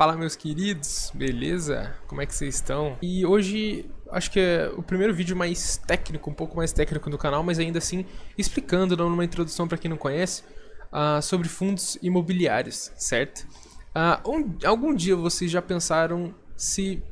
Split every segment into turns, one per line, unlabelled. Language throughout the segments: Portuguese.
Fala, meus queridos, beleza? Como é que vocês estão? E hoje acho que é o primeiro vídeo mais técnico, um pouco mais técnico do canal, mas ainda assim explicando, dando uma introdução para quem não conhece, sobre fundos imobiliários, certo? Algum dia vocês já pensaram se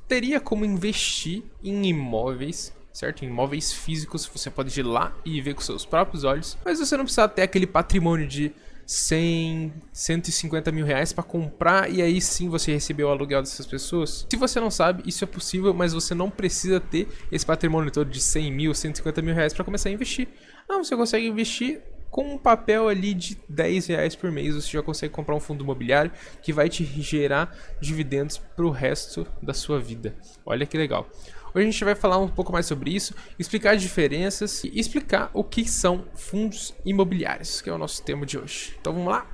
teria como investir em imóveis, certo? Em imóveis físicos, você pode ir lá e ver com seus próprios olhos, mas você não precisa ter aquele patrimônio de 100, 150 mil reais para comprar e aí sim você recebeu o aluguel dessas pessoas. Se você não sabe, isso é possível, mas você não precisa ter esse patrimônio todo de 100 mil, 150 mil reais para começar a investir. Não, você consegue investir com um papel ali de 10 reais por mês, você já consegue comprar um fundo imobiliário que vai te gerar dividendos para o resto da sua vida. Olha que legal. Hoje a gente vai falar um pouco mais sobre isso, explicar as diferenças e explicar o que são fundos imobiliários, que é o nosso tema de hoje. Então vamos lá?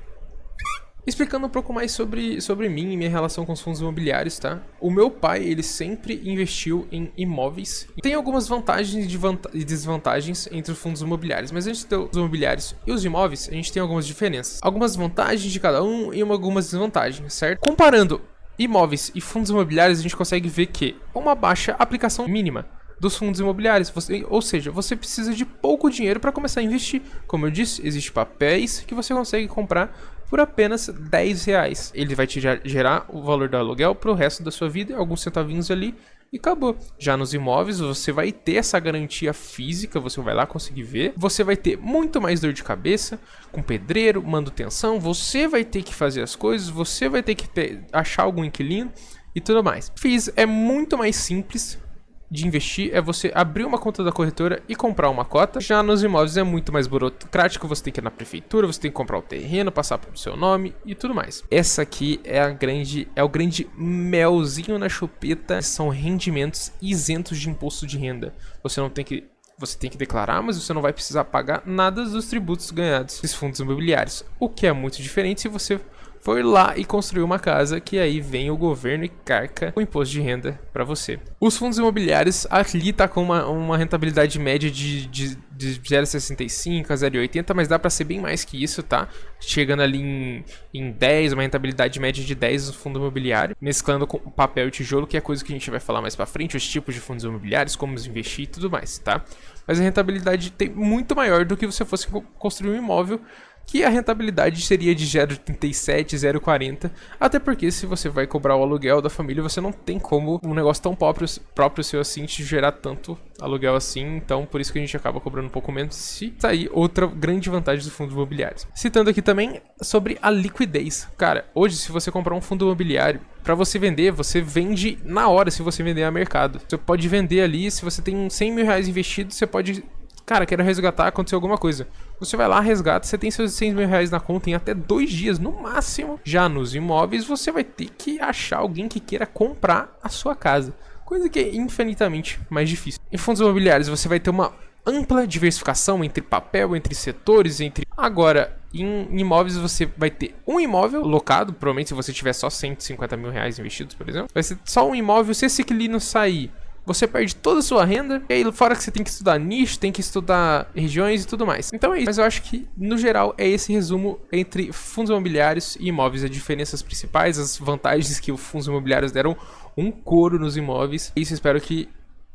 Explicando um pouco mais sobre mim e minha relação com os fundos imobiliários, tá? O meu pai, ele sempre investiu em imóveis. Tem algumas vantagens e desvantagens entre os fundos imobiliários, mas antes dos imobiliários e os imóveis, a gente tem algumas diferenças. Algumas vantagens de cada um e algumas desvantagens, certo? Comparando imóveis e fundos imobiliários, a gente consegue ver que uma baixa aplicação mínima dos fundos imobiliários, ou seja, você precisa de pouco dinheiro para começar a investir. Como eu disse, existem papéis que você consegue comprar por apenas 10 reais. Ele vai te gerar o valor do aluguel para o resto da sua vida, alguns centavinhos ali, e acabou. Já nos imóveis, você vai ter essa garantia física, você vai lá conseguir ver. Você vai ter muito mais dor de cabeça, com pedreiro, manutenção, você vai ter que fazer as coisas, você vai ter que achar algum inquilino e tudo mais. FIIs é muito mais simples de investir, é você abrir uma conta da corretora e comprar uma cota. Já nos imóveis é muito mais burocrático, você tem que ir na prefeitura, você tem que comprar o terreno, passar pelo seu nome e tudo mais. Essa aqui é o grande melzinho na chupeta, são rendimentos isentos de imposto de renda. Você tem que declarar, mas você não vai precisar pagar nada dos tributos ganhados dos fundos imobiliários, o que é muito diferente se você for lá e construir uma casa, que aí vem o governo e carca o imposto de renda para você. Os fundos imobiliários ali tá com uma rentabilidade média de 0,65 a 0,80, mas dá para ser bem mais que isso, tá? Chegando ali em 10, uma rentabilidade média de 10 no fundo imobiliário, mesclando com papel e tijolo, que é coisa que a gente vai falar mais para frente, os tipos de fundos imobiliários, como investir e tudo mais, tá? Mas a rentabilidade tem muito maior do que você fosse construir um imóvel, que a rentabilidade seria de 0,37, 0,40, até porque se você vai cobrar o aluguel da família, você não tem como um negócio tão próprio seu assim te gerar tanto aluguel assim, então por isso que a gente acaba cobrando um pouco menos. Se sair outra grande vantagem dos fundos imobiliários. Citando aqui também sobre a liquidez. Cara, hoje se você comprar um fundo imobiliário, para você vender, você vende na hora se você vender a mercado. Você pode vender ali, se você tem 100 mil reais investido, você pode... Cara, quero resgatar, aconteceu alguma coisa. Você vai lá, resgata, você tem seus 100 mil reais na conta em até 2 dias, no máximo. Já nos imóveis, você vai ter que achar alguém que queira comprar a sua casa. Coisa que é infinitamente mais difícil. Em fundos imobiliários, você vai ter uma ampla diversificação entre papel, entre setores, entre... Agora, em imóveis, você vai ter um imóvel locado, provavelmente se você tiver só 150 mil reais investidos, por exemplo. Vai ser só um imóvel, se esse inquilino sair, você perde toda a sua renda, e aí fora que você tem que estudar nicho, tem que estudar regiões e tudo mais. Então é isso. Mas eu acho que, no geral, é esse resumo entre fundos imobiliários e imóveis. As diferenças principais, as vantagens que os fundos imobiliários deram um couro nos imóveis. Isso, espero que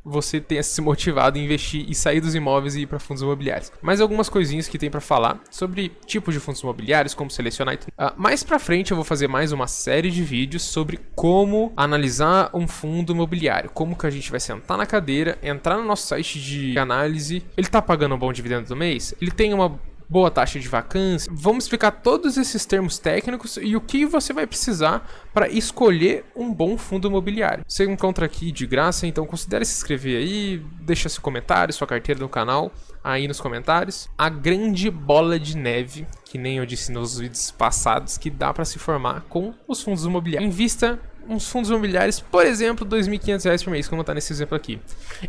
você tenha se motivado a investir e sair dos imóveis e ir para fundos imobiliários. Mais algumas coisinhas que tem para falar sobre tipos de fundos imobiliários, como selecionar e tudo. Mais para frente eu vou fazer mais uma série de vídeos sobre como analisar um fundo imobiliário, como que a gente vai sentar na cadeira, entrar no nosso site de análise. Ele tá pagando um bom dividendo do mês? Ele tem uma boa taxa de vacância? Vamos explicar todos esses termos técnicos e o que você vai precisar para escolher um bom fundo imobiliário. Você encontra aqui de graça, então considere se inscrever aí, deixa seu comentário, sua carteira no canal aí nos comentários. A grande bola de neve, que nem eu disse nos vídeos passados, que dá para se formar com os fundos imobiliários. Invista uns fundos imobiliários, por exemplo, R$ 2.500 por mês, como está nesse exemplo aqui.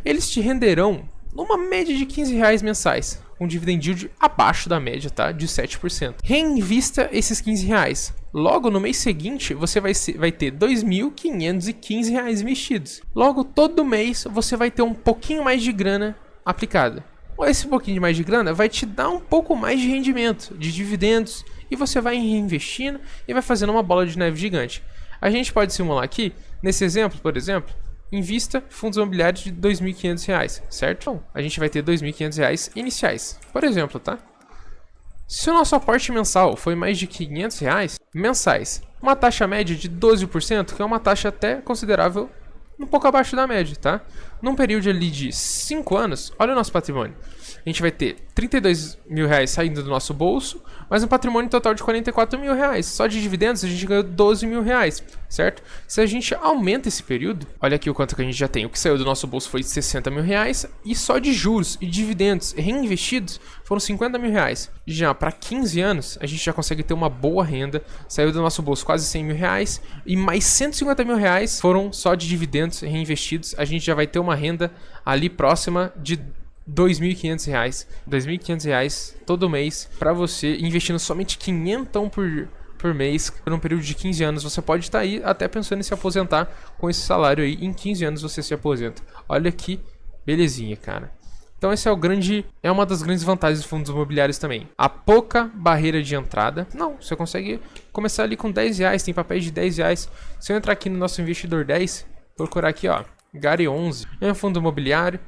Eles te renderão numa média de R$ 15 mensais, um dividend yield abaixo da média, tá? De 7%. Reinvista esses R$ 15. Logo, no mês seguinte, você vai ter R$ 2.515 investidos. Logo, todo mês, você vai ter um pouquinho mais de grana aplicada. Esse pouquinho mais de grana vai te dar um pouco mais de rendimento, de dividendos, e você vai reinvestindo e vai fazendo uma bola de neve gigante. A gente pode simular aqui, nesse exemplo, por exemplo, invista fundos imobiliários de R$ 2.500, certo? Então, a gente vai ter R$ 2.500 iniciais, por exemplo, tá? Se o nosso aporte mensal foi mais de R$ 500 mensais, uma taxa média de 12%, que é uma taxa até considerável, um pouco abaixo da média, tá? Num período ali de 5 anos, olha o nosso patrimônio. A gente vai ter R$ 32 mil saindo do nosso bolso, mas um patrimônio total de R$ 44 mil. Só de dividendos a gente ganhou R$ 12 mil, certo? Se a gente aumenta esse período, olha aqui o quanto que a gente já tem. O que saiu do nosso bolso foi R$ 60 mil, e só de juros e dividendos reinvestidos foram R$ 50 mil. Já para 15 anos, a gente já consegue ter uma boa renda. Saiu do nosso bolso quase R$ 100 mil, e mais R$ 150 mil foram só de dividendos reinvestidos. A gente já vai ter uma renda ali próxima de R$ 2.500. R$ 2.500 todo mês para você, investindo somente 500 por mês por um período de 15 anos. Você pode estar aí até pensando em se aposentar com esse salário aí. Em 15 anos você se aposenta. Olha que belezinha, cara. Então esse é uma das grandes vantagens dos fundos imobiliários também. A pouca barreira de entrada. Não, você consegue começar ali com R$ 10, tem papéis de R$ 10. Se eu entrar aqui no nosso investidor 10, procurar aqui, ó, Gary 11, é um fundo imobiliário.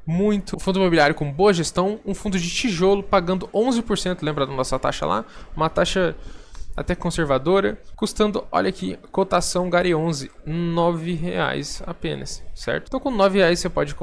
Um fundo imobiliário com boa gestão, um fundo de tijolo pagando 11%, lembra da nossa taxa lá? Uma taxa até conservadora, custando, olha aqui, cotação Gary 11, R$ 9 apenas, certo? Então com R$ 9 você pode...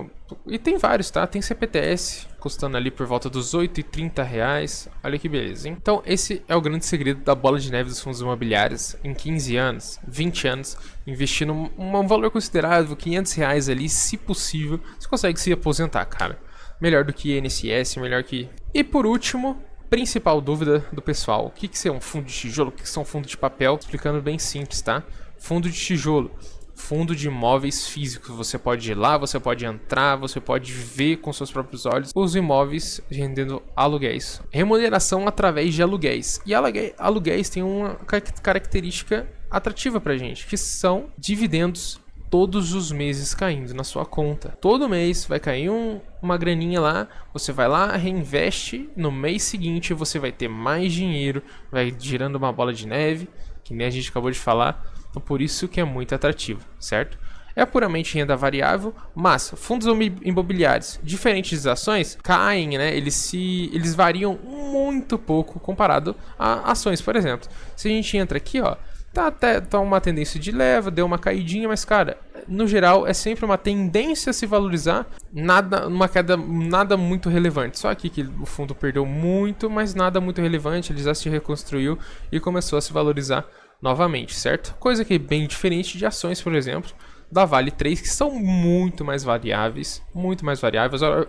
E tem vários, tá? Tem CPTS, custando ali por volta dos R$ 8,30, olha que beleza, hein? Então esse é o grande segredo da bola de neve dos fundos imobiliários. Em 15 anos, 20 anos, investindo um valor considerável, R$ 500 ali, se possível, você consegue se aposentar, cara. Melhor do que INSS, melhor que... E por último... Principal dúvida do pessoal, o que é um fundo de tijolo, o que são fundos de papel? Explicando bem simples, tá? Fundo de tijolo, fundo de imóveis físicos, você pode ir lá, você pode entrar, você pode ver com seus próprios olhos os imóveis rendendo aluguéis. Remuneração através de aluguéis. E aluguéis tem uma característica atrativa pra gente, que são dividendos todos os meses caindo na sua conta. Todo mês vai cair uma graninha lá, você vai lá, reinveste, no mês seguinte você vai ter mais dinheiro, vai girando uma bola de neve, que nem a gente acabou de falar, então por isso que é muito atrativo, certo? É puramente renda variável, mas fundos imobiliários, diferentes das ações, caem, né? Eles variam muito pouco comparado a ações, por exemplo. Se a gente entra aqui, ó, tá uma tendência de leva, deu uma caidinha, mas cara, no geral é sempre uma tendência a se valorizar, uma queda nada muito relevante. Só aqui que o fundo perdeu muito, mas nada muito relevante, ele já se reconstruiu e começou a se valorizar novamente, certo? Coisa que é bem diferente de ações, por exemplo, da Vale 3, que são muito mais variáveis.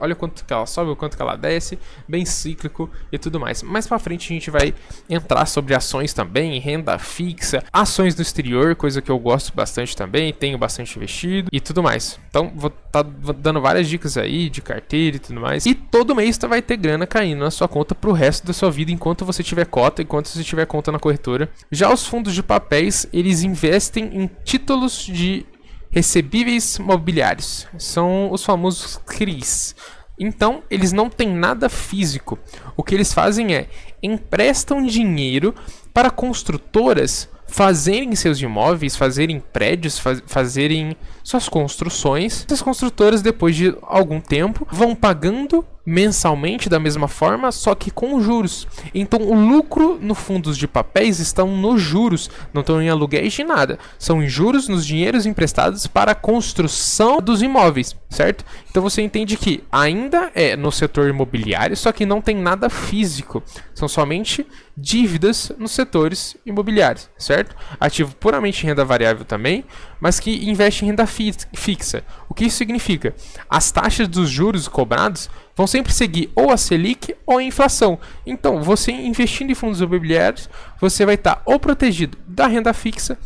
Olha o quanto que ela sobe, o quanto que ela desce, bem cíclico e tudo mais. Mais pra frente a gente vai entrar sobre ações também, renda fixa, ações no exterior, coisa que eu gosto bastante também, tenho bastante investido e tudo mais. Então vou estar dando várias dicas aí de carteira e tudo mais. E todo mês você vai ter grana caindo na sua conta pro resto da sua vida, enquanto você tiver conta na corretora. Já os fundos de papéis, eles investem em títulos de recebíveis mobiliários, são os famosos CRIs. Então, eles não têm nada físico. O que eles fazem é emprestam dinheiro para construtoras fazerem seus imóveis, fazerem prédios, fazerem suas construções. Essas construtoras, depois de algum tempo, vão pagando mensalmente da mesma forma, só que com juros. Então o lucro no fundos de papéis estão nos juros, não estão em aluguéis de nada, são em juros nos dinheiros emprestados para a construção dos imóveis, certo? Então você entende que ainda é no setor imobiliário, só que não tem nada físico, são somente dívidas nos setores imobiliários, certo? Ativo puramente em renda variável também, mas que investe em renda fixa. O que isso significa? As taxas dos juros cobrados vão sempre seguir ou a Selic ou a inflação. Então, você investindo em fundos imobiliários, você vai estar ou protegido da renda fixa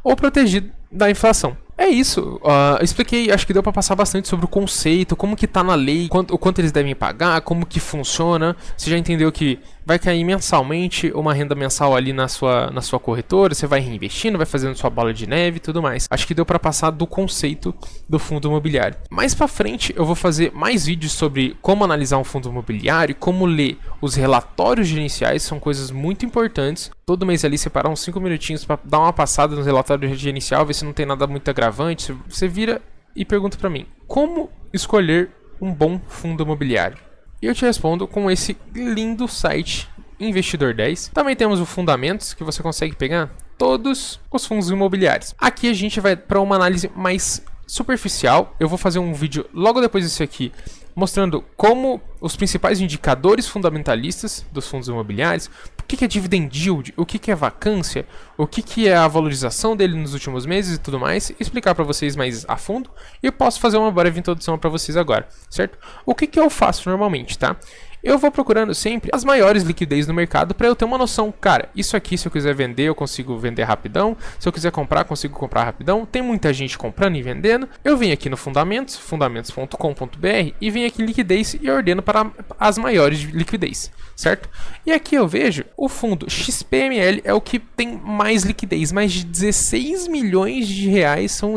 ou protegido da inflação. É isso, expliquei, acho que deu pra passar bastante sobre o conceito, como que tá na lei, o quanto eles devem pagar, como que funciona. Você já entendeu que vai cair mensalmente uma renda mensal ali na sua corretora, você vai reinvestindo, vai fazendo sua bola de neve e tudo mais. Acho que deu pra passar do conceito do fundo imobiliário. Mais pra frente eu vou fazer mais vídeos sobre como analisar um fundo imobiliário, como ler os relatórios gerenciais, são coisas muito importantes. Todo mês ali separar uns 5 minutinhos pra dar uma passada no relatório gerencial, ver se não tem nada muito agravante. Você vira e pergunta pra mim, como escolher um bom fundo imobiliário? E eu te respondo com esse lindo site Investidor 10. Também temos o Fundamentos, que você consegue pegar todos os fundos imobiliários. Aqui a gente vai para uma análise mais superficial. Eu vou fazer um vídeo logo depois desse aqui, mostrando como os principais indicadores fundamentalistas dos fundos imobiliários, o que é dividend yield, o que é vacância, o que é a valorização dele nos últimos meses e tudo mais, explicar para vocês mais a fundo, e eu posso fazer uma breve introdução para vocês agora, certo? O que eu faço normalmente, tá? Eu vou procurando sempre as maiores liquidez no mercado para eu ter uma noção, cara, isso aqui se eu quiser vender eu consigo vender rapidão, se eu quiser comprar consigo comprar rapidão, tem muita gente comprando e vendendo, eu venho aqui no Fundamentos, fundamentos.com.br e venho aqui em liquidez e ordeno para as maiores de liquidez, certo? E aqui eu vejo o fundo XPML é o que tem mais liquidez, mais de 16 milhões de reais são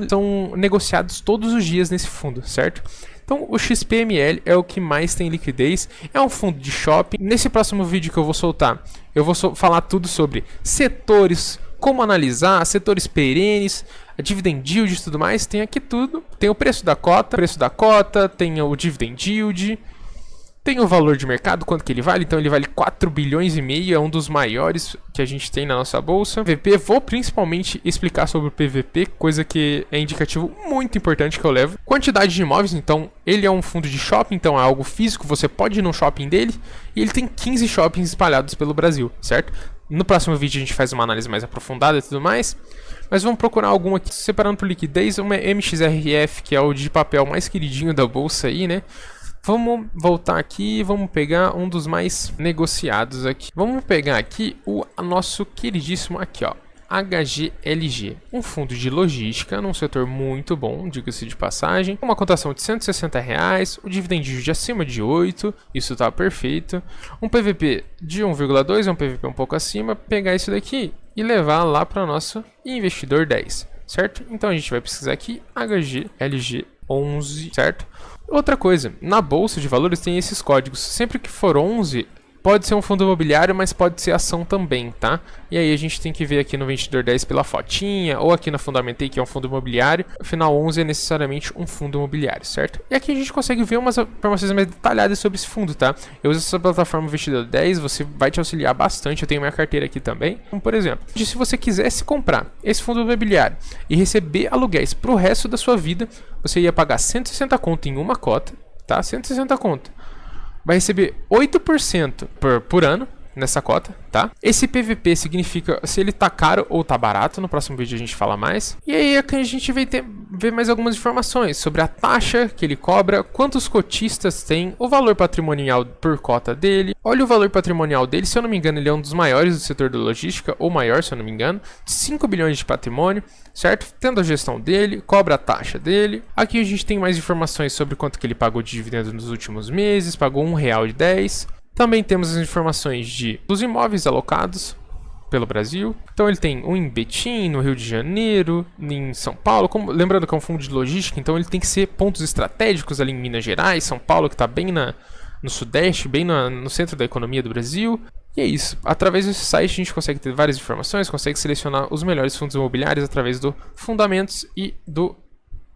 negociados todos os dias nesse fundo, certo? Então o XPML é o que mais tem liquidez, é um fundo de shopping. Nesse próximo vídeo que eu vou soltar, eu vou falar tudo sobre setores, como analisar, setores perenes, a dividend yield e tudo mais, tem aqui tudo. Tem o preço da cota, tem o dividend yield, tem o valor de mercado, quanto que ele vale, então ele vale 4 bilhões e meio, é um dos maiores que a gente tem na nossa bolsa. PVP, vou principalmente explicar sobre o PVP, coisa que é indicativo muito importante que eu levo. Quantidade de imóveis, então ele é um fundo de shopping, então é algo físico, você pode ir no shopping dele, e ele tem 15 shoppings espalhados pelo Brasil, certo? No próximo vídeo a gente faz uma análise mais aprofundada e tudo mais, mas vamos procurar algum aqui, separando por liquidez, uma MXRF, que é o de papel mais queridinho da bolsa aí, né? Vamos voltar aqui e vamos pegar um dos mais negociados aqui. Vamos pegar aqui o nosso queridíssimo aqui, ó, HGLG. Um fundo de logística num setor muito bom, diga-se de passagem. Uma cotação de R$160, o dividend yield acima de 8, isso tá perfeito. Um PVP de 1,2, é um PVP um pouco acima. Pegar isso daqui e levar lá para o nosso Investidor 10, certo? Então a gente vai pesquisar aqui HGLG 11, certo? Outra coisa, na bolsa de valores tem esses códigos. Sempre que for 11, pode ser um fundo imobiliário, mas pode ser ação também, tá? E aí a gente tem que ver aqui no Investidor 10 pela fotinha, ou aqui na Fundamentei, que é um fundo imobiliário. Afinal, 11 é necessariamente um fundo imobiliário, certo? E aqui a gente consegue ver umas informações mais detalhadas sobre esse fundo, tá? Eu uso essa plataforma Investidor 10, você vai te auxiliar bastante. Eu tenho minha carteira aqui também. Como, por exemplo, se você quisesse comprar esse fundo imobiliário e receber aluguéis pro resto da sua vida, você ia pagar 160 conto em uma cota, tá? 160 conto. Vai receber 8% por ano nessa cota, tá? Esse PVP significa se ele tá caro ou tá barato. No próximo vídeo a gente fala mais. E aí aqui a gente vai ver mais algumas informações sobre a taxa que ele cobra, quantos cotistas tem, o valor patrimonial por cota dele. Olha o valor patrimonial dele, se eu não me engano ele é um dos maiores do setor da logística, ou maior se eu não me engano, 5 bilhões de patrimônio, certo? Tendo a gestão dele, cobra a taxa dele. Aqui a gente tem mais informações sobre quanto que ele pagou de dividendo nos últimos meses, pagou R$1,10. Também temos as informações dos imóveis alocados pelo Brasil. Então ele tem um em Betim, no Rio de Janeiro, em São Paulo. Lembrando que é um fundo de logística, então ele tem que ser pontos estratégicos ali em Minas Gerais, São Paulo, que está bem no Sudeste, bem no centro da economia do Brasil. E é isso. Através desse site a gente consegue ter várias informações, consegue selecionar os melhores fundos imobiliários através do Fundamentos e do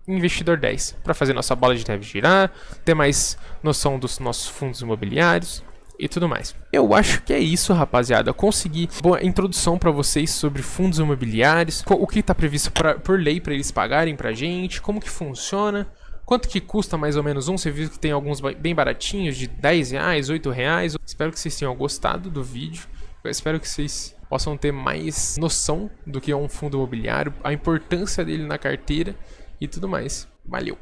Investidor 10, para fazer nossa bola de neve girar, ter mais noção dos nossos fundos imobiliários e tudo mais. Eu acho que é isso, rapaziada. Consegui boa introdução para vocês sobre fundos imobiliários, o que está previsto por lei para eles pagarem pra gente, como que funciona, quanto que custa mais ou menos um. Você viu que tem alguns bem baratinhos, de R$10, R$8. Espero que vocês tenham gostado do vídeo. Eu espero que vocês possam ter mais noção do que é um fundo imobiliário, a importância dele na carteira e tudo mais. Valeu!